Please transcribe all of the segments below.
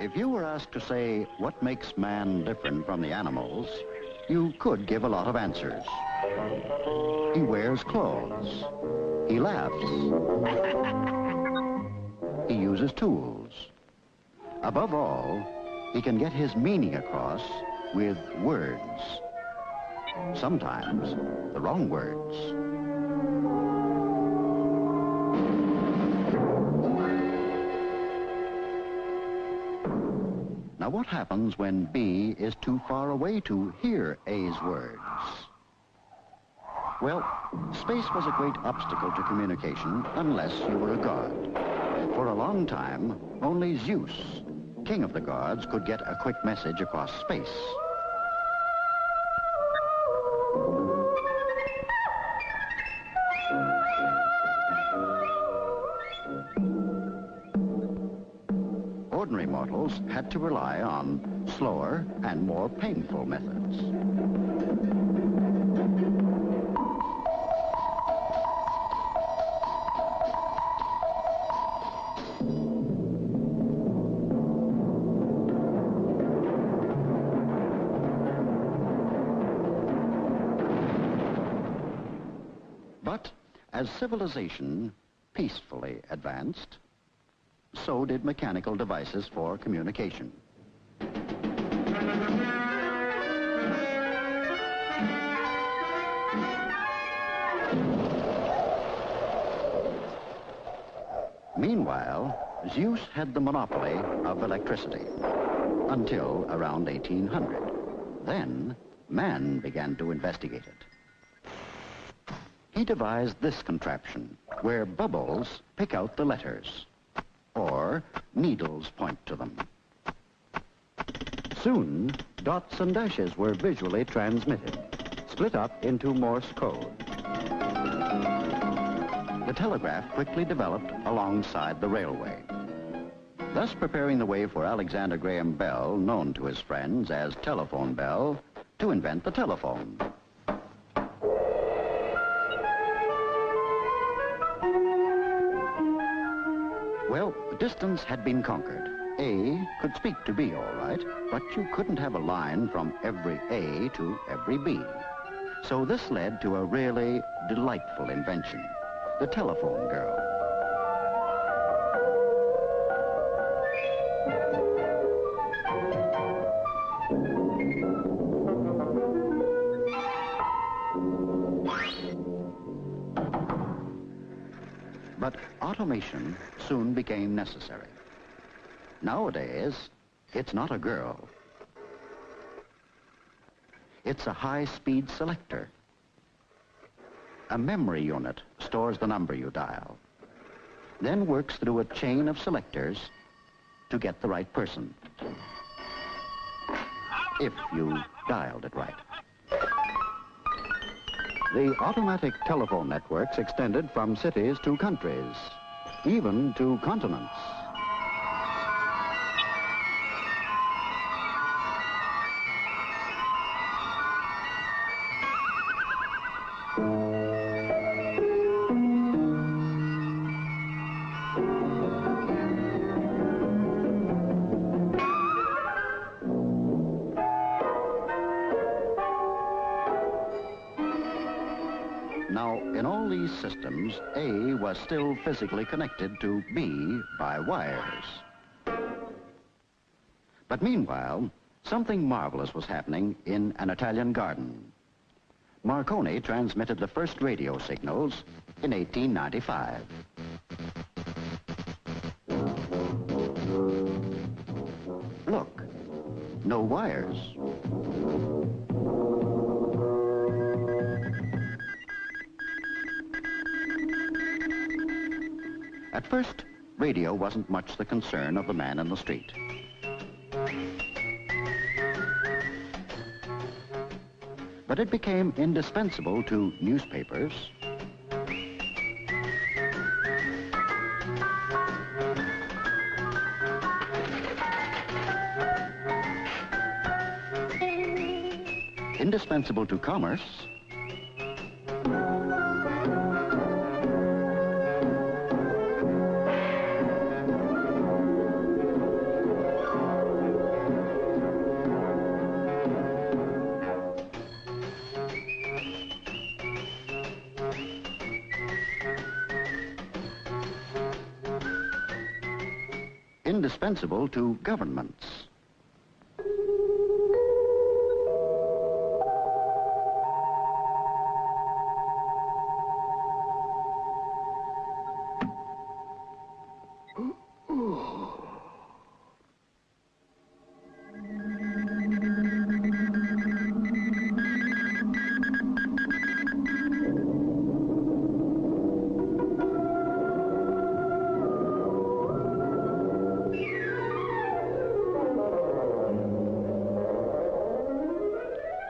If you were asked to say what makes man different from the animals, you could give a lot of answers. He wears clothes. He laughs. He uses tools. Above all, he can get his meaning across with words. Sometimes the wrong words. Now, what happens when B is too far away to hear A's words? Well, space was a great obstacle to communication unless you were a god. For a long time, only Zeus, king of the gods, could get a quick message across space. Ordinary mortals had to rely on slower and more painful methods. But as civilization peacefully advanced, so did mechanical devices for communication. Meanwhile, Zeus had the monopoly of electricity until around 1800. Then, man began to investigate it. He devised this contraption, where bubbles pick out the letters, or needles point to them. Soon, dots and dashes were visually transmitted, split up into Morse code. The telegraph quickly developed alongside the railway, thus preparing the way for Alexander Graham Bell, known to his friends as Telephone Bell, to invent the telephone. Well, distance had been conquered. A could speak to B, all right, but you couldn't have a line from every A to every B. So this led to a really delightful invention, the telephone girl. But automation soon became necessary. Nowadays, it's not a girl. It's a high-speed selector. A memory unit stores the number you dial, then works through a chain of selectors to get the right person, if you dialed it right. The automatic telephone networks extended from cities to countries, even to continents. Now, in all these systems, A was still physically connected to B by wires. But meanwhile, something marvelous was happening in an Italian garden. Marconi transmitted the first radio signals in 1895. Look, no wires. At first, radio wasn't much the concern of the man in the street. But it became indispensable to newspapers, indispensable to commerce, indispensable to governments.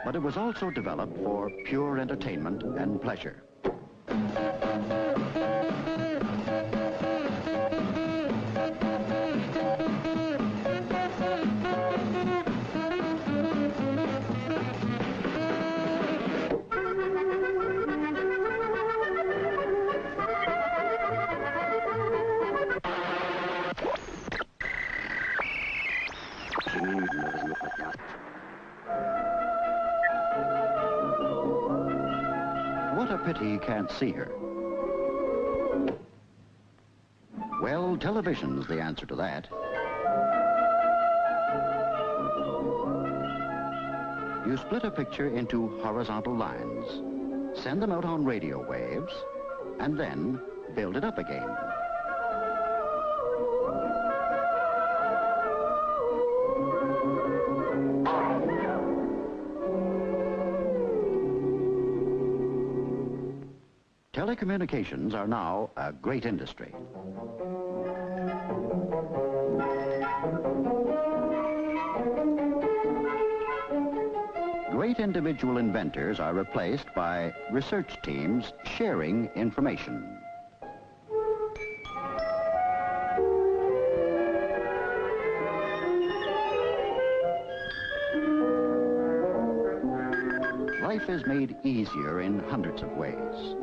But it was also developed for pure entertainment and pleasure. What a pity he can't see her. Well, television's the answer to that. You split a picture into horizontal lines, send them out on radio waves, and then build it up again. Telecommunications are now a great industry. Great individual inventors are replaced by research teams sharing information. Life is made easier in hundreds of ways.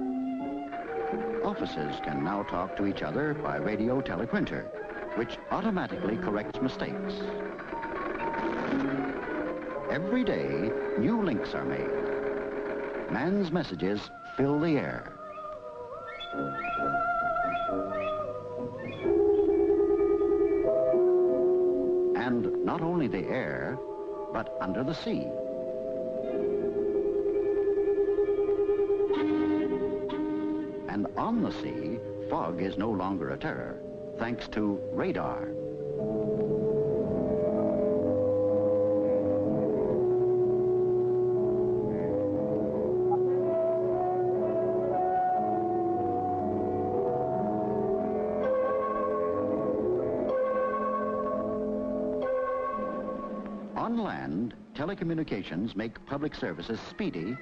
Offices can now talk to each other by radio teleprinter, which automatically corrects mistakes. Every day, new links are made. Man's messages fill the air. And not only the air, but under the sea. And on the sea, fog is no longer a terror, thanks to radar. On land, telecommunications make public services speedy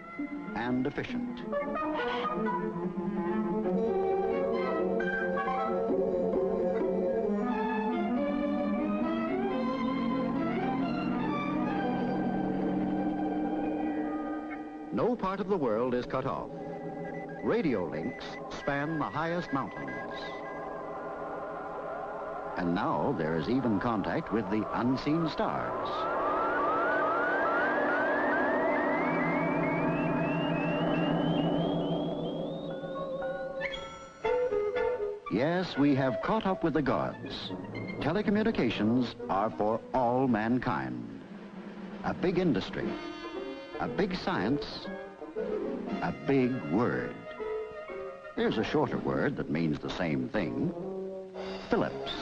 and efficient. No part of the world is cut off. Radio links span the highest mountains. And now there is even contact with the unseen stars. Yes, we have caught up with the gods. Telecommunications are for all mankind. A big industry, a big science, a big word. There's a shorter word that means the same thing. Phillips.